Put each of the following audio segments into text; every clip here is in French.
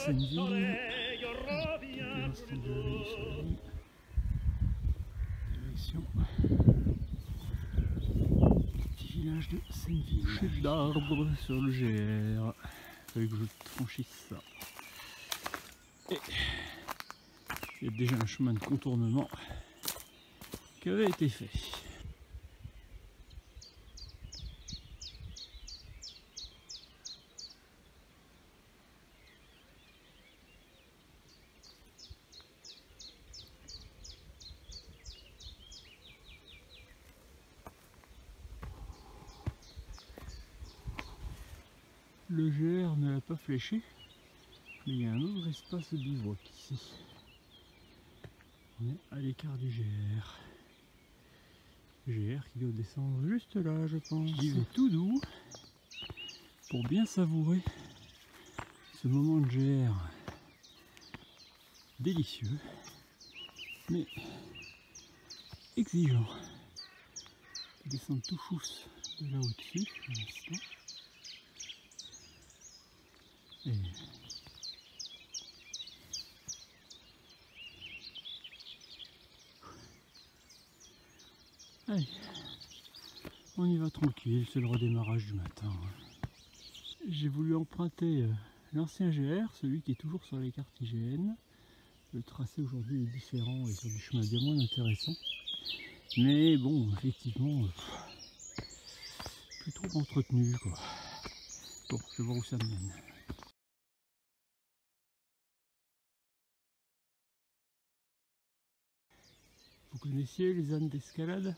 Senneville, l'instant de lever du soleil, direction le petit village de Senneville. Chute d'arbres sur le GR, il fallait que je franchisse ça. Et il y a déjà un chemin de contournement qui avait été fait. Le GR ne l'a pas fléché, mais il y a un autre espace de bivouac ici. On est à l'écart du GR. GR qui doit descendre juste là, je pense. J'y vais tout doux pour bien savourer ce moment de GR délicieux, mais exigeant. Descendre tout chousse de là au-dessus pour l'instant. Et allez, on y va tranquille, c'est le redémarrage du matin. J'ai voulu emprunter l'ancien GR, celui qui est toujours sur les cartes IGN. Le tracé aujourd'hui est différent et sur du chemin bien moins intéressant. Mais bon, effectivement, plus trop entretenu quoi. Bon, je vais voir où ça me mène. Vous connaissiez les ânes d'escalade?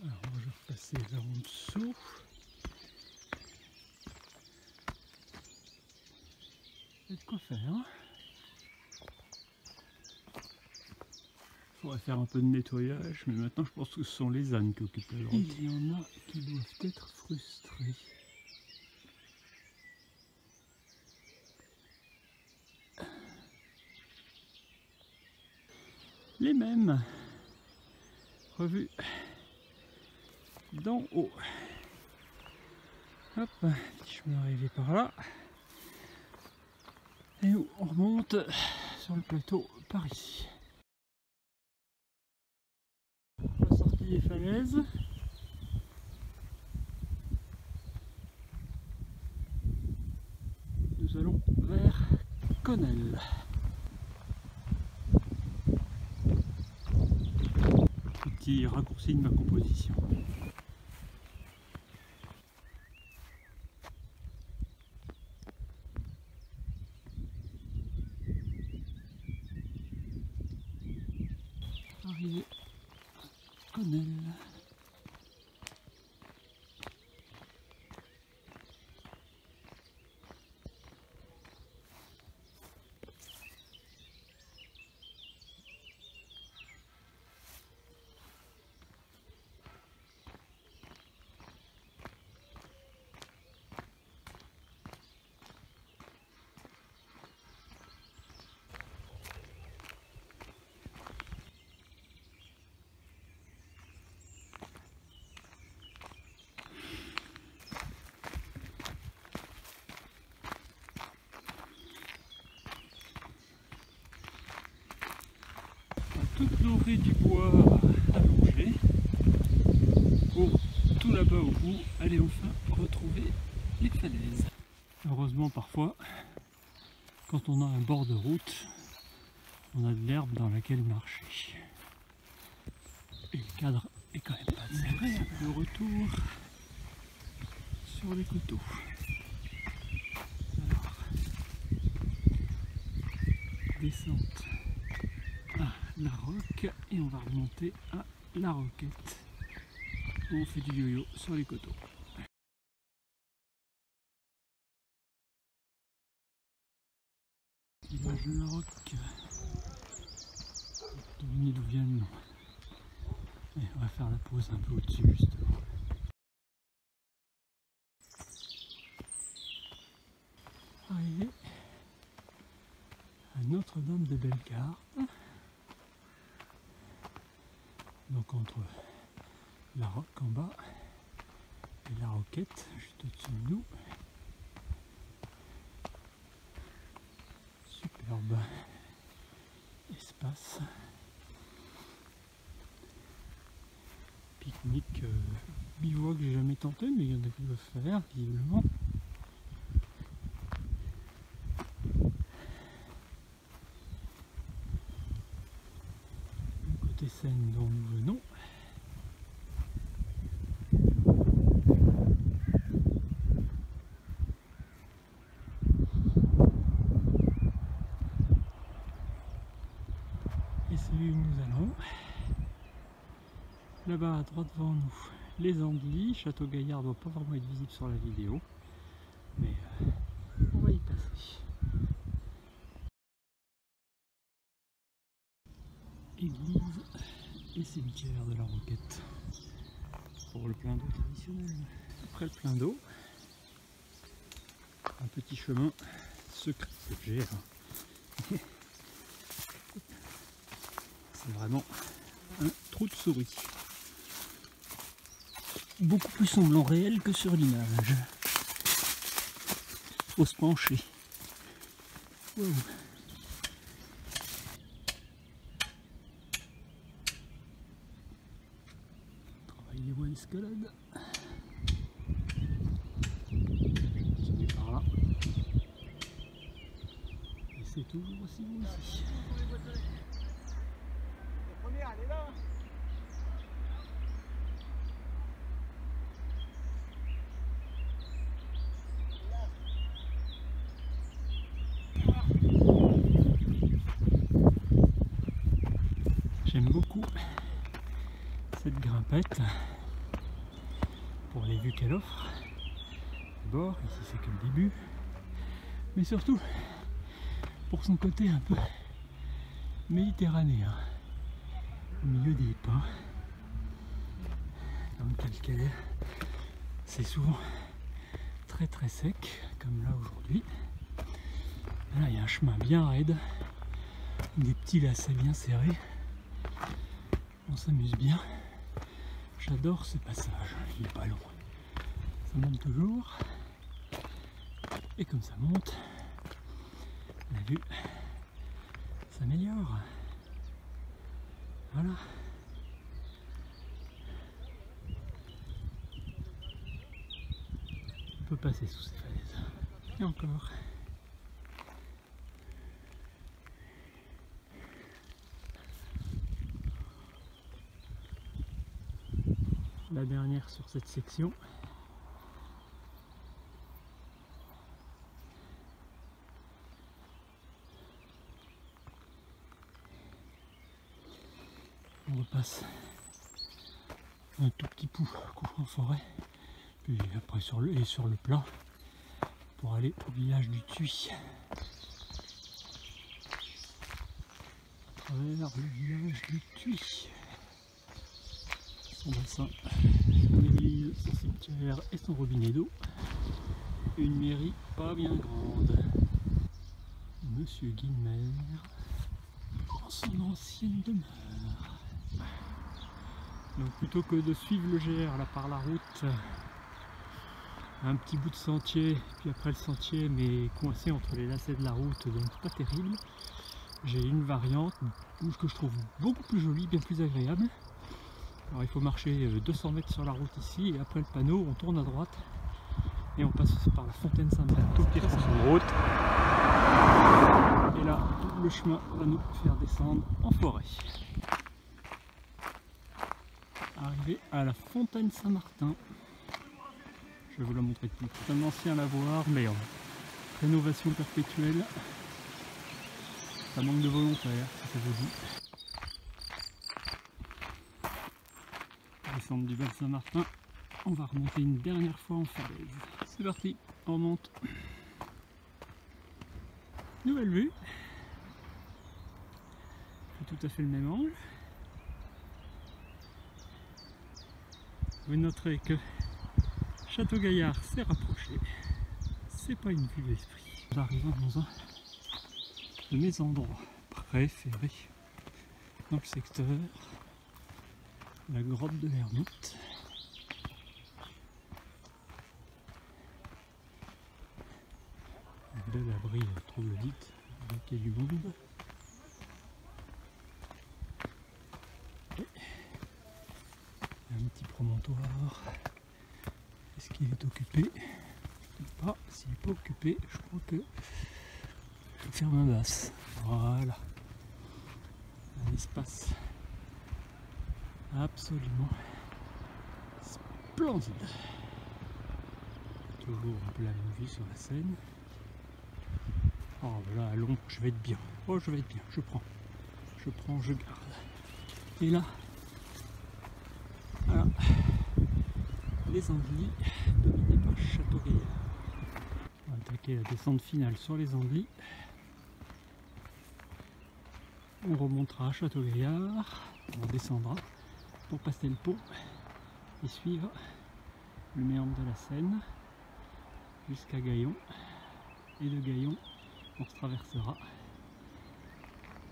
Alors je vais repasser là en dessous. Il y a de quoi faire. Hein, faudrait faire un peu de nettoyage, mais maintenant je pense que ce sont les ânes qui occupent la grotte. Il y en a qui doivent être frustrés. Les mêmes, revus d'en haut. Hop, petit chemin arrivé par là. Et on remonte sur le plateau par ici. La sortie des falaises. Nous allons vers Connelle. Petit raccourci de ma composition. Arrivé à Connelle. Toute l'orée du bois allongée pour tout là-bas au bout aller enfin retrouver les falaises. Heureusement parfois quand on a un bord de route on a de l'herbe dans laquelle marcher et le cadre est quand même pas désagréable. Le retour sur les coteaux. Alors, descente à la roque et on va remonter à la roquette où on fait du yo-yo sur les coteaux. Village de la roque, devinez d'où vient le nom. Et on va faire la pause un peu au-dessus justement. Arrivé à Notre-Dame de Bellegarde. entre la roque en bas et la roquette juste au-dessus de nous. Superbe espace. Pique-nique, bivouac que j'ai jamais tenté, mais il y en a qui doivent faire visiblement. Le côté Seine dont nous venons. Et celui où nous allons. Là-bas à droite devant nous, les Andelys. Château Gaillard ne doit pas vraiment être visible sur la vidéo, mais on va y passer. Église et cimetière de la Roquette pour le plein d'eau traditionnel. Après le plein d'eau, un petit chemin secret que j'ai. C'est vraiment un trou de souris. Beaucoup plus semblant réel que sur l'image. Faut se pencher. Wow. Travail des voies d'escalade. Continue par là. Et c'est toujours aussi beau ici. La première, elle est là. J'aime beaucoup cette grimpette pour les vues qu'elle offre. D'abord, ici c'est que le début, mais surtout pour son côté un peu méditerranéen, au milieu des pins, dans le calcaire. C'est souvent très sec, comme là aujourd'hui. Là il y a un chemin bien raide, des petits lacets bien serrés. On s'amuse bien. J'adore ce passage, il n'est pas long. Ça monte toujours. Et comme ça monte, la vue s'améliore. Voilà. On peut passer sous ces falaises. Et encore. La dernière sur cette section. On repasse un tout petit coup en forêt, puis après sur le plat pour aller au village du Thuy. À travers le village du Thuy. Son bassin, son église, son cimetière et son robinet d'eau. Une mairie pas bien grande. Monsieur Guilmer dans son ancienne demeure. Donc plutôt que de suivre le GR là par la route, un petit bout de sentier, puis après le sentier mais coincé entre les lacets de la route, donc pas terrible, j'ai une variante que je trouve beaucoup plus jolie, bien plus agréable. Alors il faut marcher 200 mètres sur la route ici et après le panneau on tourne à droite et on passe par la fontaine Saint-Martin. Tout qui reste en route. Et là le chemin va nous faire descendre en forêt. Arrivé à la fontaine Saint-Martin. Je vais vous la montrer de plus. C'est un ancien lavoir mais en rénovation perpétuelle. Ça manque de volontaires si ça vous dit. Descendre du Val Saint-Martin, on va remonter une dernière fois en falaise. C'est parti, on remonte. Nouvelle vue. C'est tout à fait le même angle. Vous noterez que Château Gaillard s'est rapproché. C'est pas une vue d'esprit. Nous arrivons dans un de mes endroits préférés dans le secteur. la grotte de l'Ermite. Un bel abri troglodyte avec il y a du monde. Et un petit promontoire. Est-ce qu'il est occupé? Pas. S'il n'est pas occupé, je crois que je vais faire ma basse. Voilà. Un espace absolument splendide. Toujours en pleine vue sur la Seine. Oh là, à l'ombre, je vais être bien. Oh, je vais être bien. Je prends, je garde. Et là, voilà, les Andelys dominés par Château-Gaillard. On va attaquer la descente finale sur les Andelys. On remontera à Château-Gaillard, on redescendra pour passer le pont et suivre le méandre de la Seine jusqu'à Gaillon. Et de Gaillon, on se traversera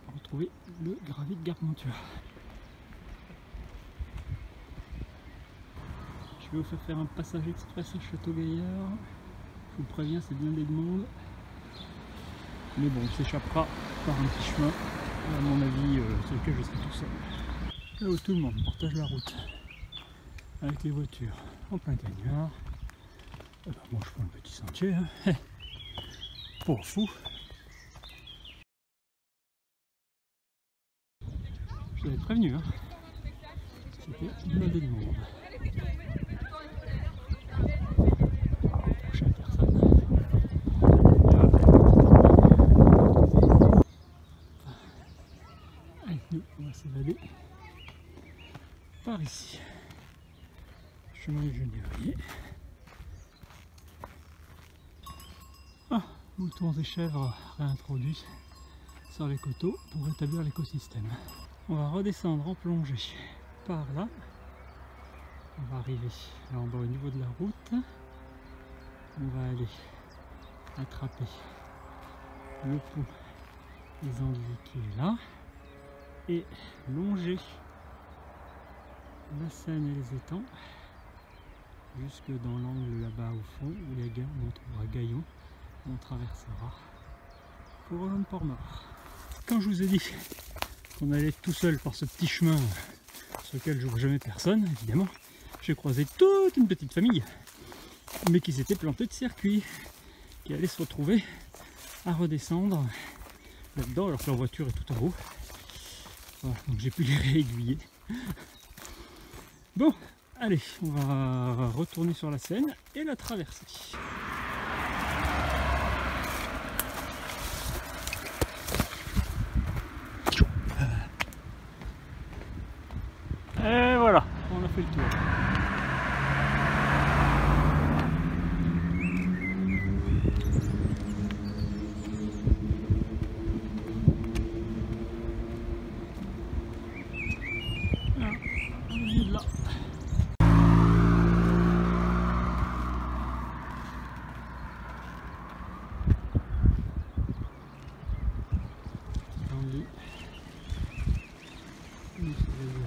pour retrouver le gravier de Gargantua. Je vais vous faire un passage express à Château-Gaillard. Je vous préviens, c'est blindé de monde. Mais bon, on s'échappera par un petit chemin, à mon avis, sur lequel je serai tout seul. Là où tout le monde partage la route avec les voitures en plein cagnard. Ben moi je prends le petit sentier, hein. Pour fou. Je vous avais prévenu, hein. C'était blindé de monde. Prochaine personne. Allez, nous, on va s'évader par ici. Chemin du Genévrier. Ah, moutons et chèvres réintroduits sur les coteaux pour rétablir l'écosystème. On va redescendre en plongée par là. On va arriver là en bas au niveau de la route. On va aller attraper le pont des Andelys qui est là et longer la Seine et les étangs jusque dans l'angle là-bas au fond où il y a Gaillon, on trouvera Gaillon, on traversera pour rejoindre Port-Mort. Quand je vous ai dit qu'on allait être tout seul par ce petit chemin sur lequel je ne vois jamais personne, évidemment, j'ai croisé toute une petite famille, mais qui s'était plantée de circuit, qui allait se retrouver à redescendre là-dedans alors que leur voiture est tout en haut. Voilà, donc j'ai pu les réaiguiller. Bon, allez, on va retourner sur la Seine et la traverser. Et voilà, on a fait le tour. Voilà, on est là.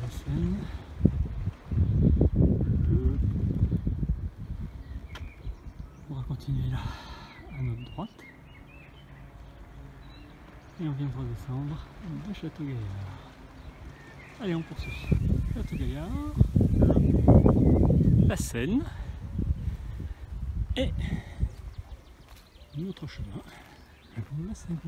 La Seine. On va continuer là à notre droite et on vient de redescendre de Château-Gaillard. Allez, on poursuit. Château-Gaillard, la Seine et notre chemin le long de la Seine.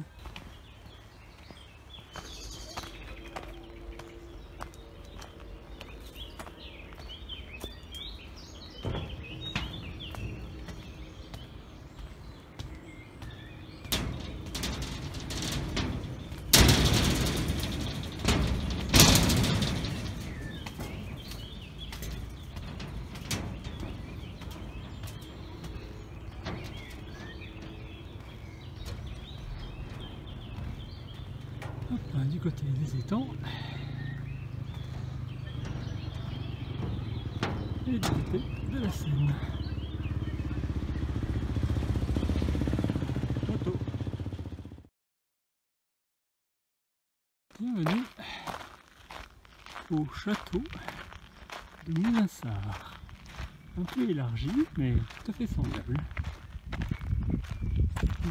Hop, du côté des étangs et du côté de la Seine. Château. Bienvenue au château de Moulinsart. Un peu élargi, mais tout à fait semblable.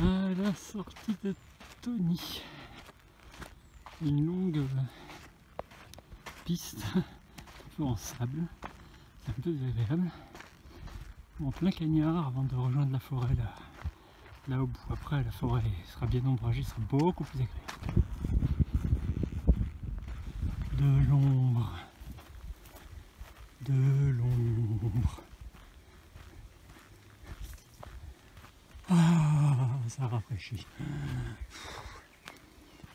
À la sortie de Tony. Une longue piste, un peu en sable. C'est un peu désagréable. En plein cagnard avant de rejoindre la forêt là au bout. Après la forêt sera bien ombragée, sera beaucoup plus agréable. De l'ombre. De l'ombre. Ah, ça rafraîchit.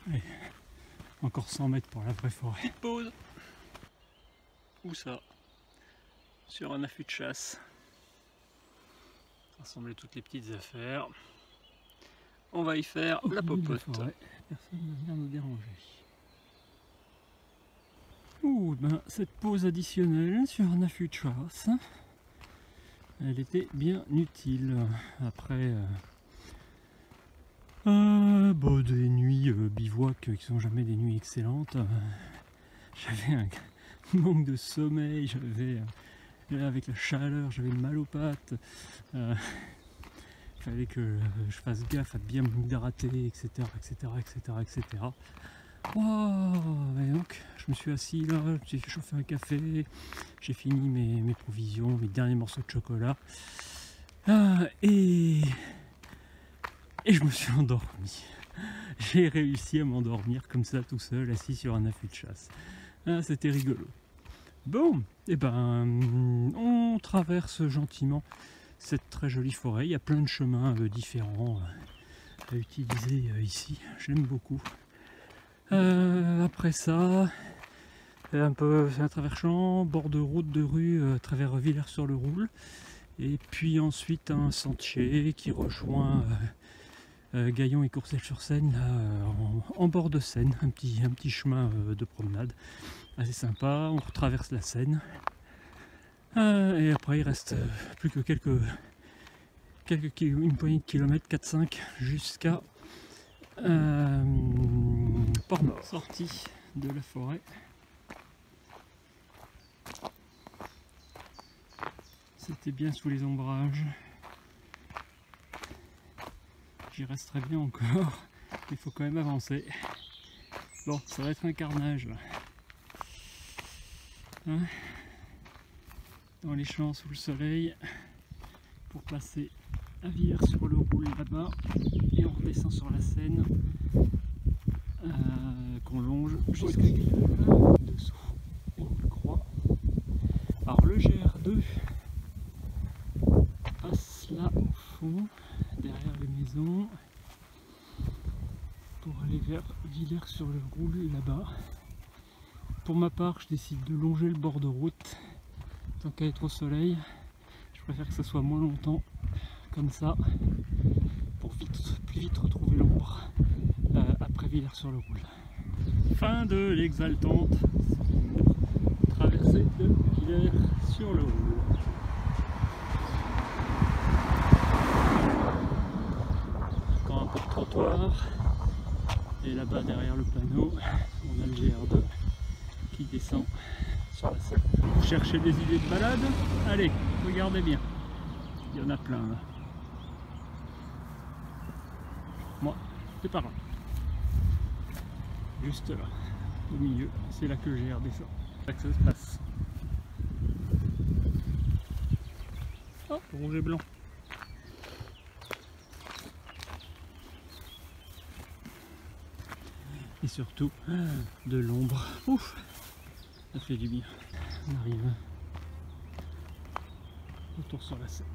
Allez, encore 100 mètres pour la vraie forêt. Petite pause. Où ça? Sur un affût de chasse. Rassembler toutes les petites affaires. On va y faire la popote. Personne ne vient nous déranger. Ouh, ben, cette pause additionnelle sur un affût de chasse, elle était bien utile. Après bon, des nuits bivouac qui sont jamais des nuits excellentes. J'avais un manque de sommeil, avec la chaleur, j'avais mal aux pattes. Il fallait que je fasse gaffe à bien m'hydrater, etc. Wow, et donc je me suis assis là, j'ai fait chauffer un café, j'ai fini mes provisions, mes derniers morceaux de chocolat, et je me suis endormi. J'ai réussi à m'endormir comme ça tout seul, assis sur un affût de chasse. C'était rigolo. Bon, et ben on traverse gentiment cette très jolie forêt. Il y a plein de chemins différents à utiliser ici. Je l'aime beaucoup. Après ça, c'est un travers-champ, bord de route de rue, travers Villers-sur-le-Roule. Et puis ensuite un sentier qui rejoint Gaillon et Courcelles-sur-Seine, en bord de Seine, un petit chemin de promenade assez sympa. On traverse la Seine et après il reste plus que une poignée de kilomètres, 4-5, jusqu'à Port-Nord. Sortie de la forêt. C'était bien sous les ombrages. J'y resterai bien encore. Il faut quand même avancer. Bon, ça va être un carnage là. Hein, dans les champs sous le soleil pour passer à Villers-sur-le-Roule là-bas et on redescend sur la Seine qu'on longe jusqu'à dessous, on le croit. Alors le GR2 passe là au fond derrière les maisons pour aller vers Villers-sur-le-Roule là-bas. Pour ma part, je décide de longer le bord de route tant qu'à être au soleil. Je préfère que ça soit moins longtemps comme ça pour plus vite retrouver l'ombre après Villers-sur-le-Roule. Fin de l'exaltante traversée de Villers-sur-le-Roule. Encore un peu de trottoir et là-bas derrière le panneau on a le GR2 qui descend sur la Seine. Vous cherchez des idées de balade? Allez, regardez bien, il y en a plein là. Moi, c'est par là. Juste là, au milieu, c'est là que le GR descend. C'est là que ça se passe. Oh, rouge et blanc. Et surtout, de l'ombre. Ouf, ça fait du bien. On arrive. Retour sur la Seine.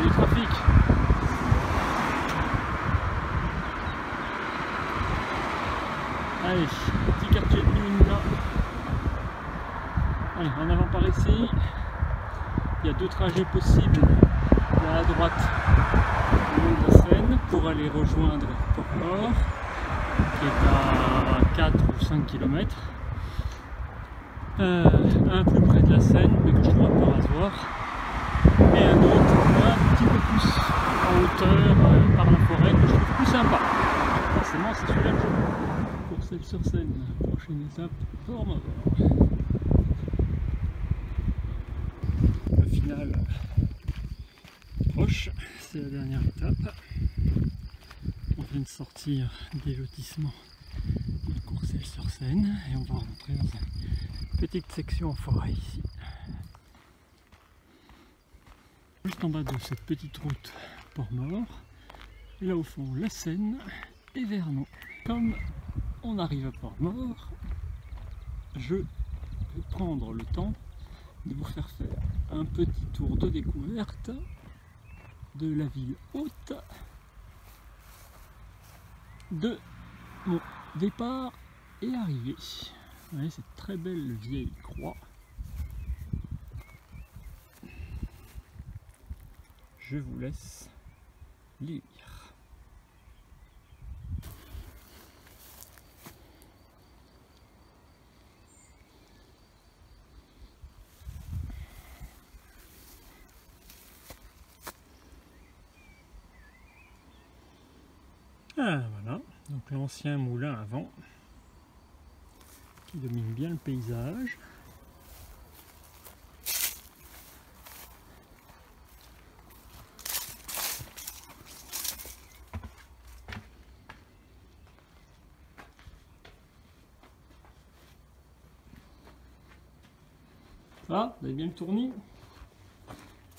y a du trafic. Allez, petit quartier de lune là. Allez, en avant par ici. Il y a deux trajets possibles. Là à droite, le long de la Seine, pour aller rejoindre Port-Mort, qui est à 4 ou 5 km. Un plus près de la Seine, mais que je trouve un peu rasoir. Et un autre un petit peu plus en hauteur par la forêt, que je trouve plus sympa. Forcément, c'est celui-là que je veux. Courcelles-sur-Seine, prochaine étape, Port-Mort. Le final proche, c'est la dernière étape. On vient de sortir des lotissements de Courcelles-sur-Seine et on va rentrer dans une petite section en forêt ici. Juste en bas de cette petite route Port-Mort, là au fond la Seine et Vernon. Comme on arrive à Port-Mort, je vais prendre le temps de vous faire un petit tour de découverte de la ville haute de mon départ et arrivée. Vous voyez cette très belle vieille croix. Je vous laisse lire. Ah, voilà, donc l'ancien moulin à vent qui domine bien le paysage. Ah, vous avez bien le tournis.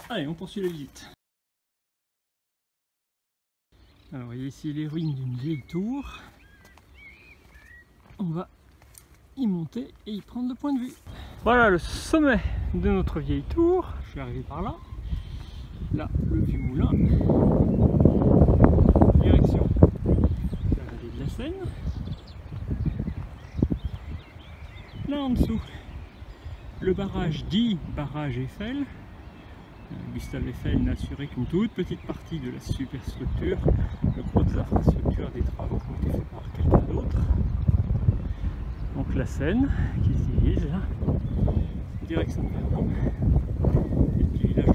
Allez, on poursuit la visite. Alors, vous voyez ici les ruines d'une vieille tour. On va y monter et y prendre le point de vue. Voilà le sommet de notre vieille tour. Je suis arrivé par là. Là, le vieux moulin. Direction la vallée de la Seine. Là en dessous, le barrage dit barrage Eiffel. Gustave Eiffel n'a assuré qu'une toute petite partie de la superstructure. Le gros des infrastructures des travaux ont été faits par quelqu'un d'autre. Donc la Seine qui se dirige là, direction de Vernon, et le petit village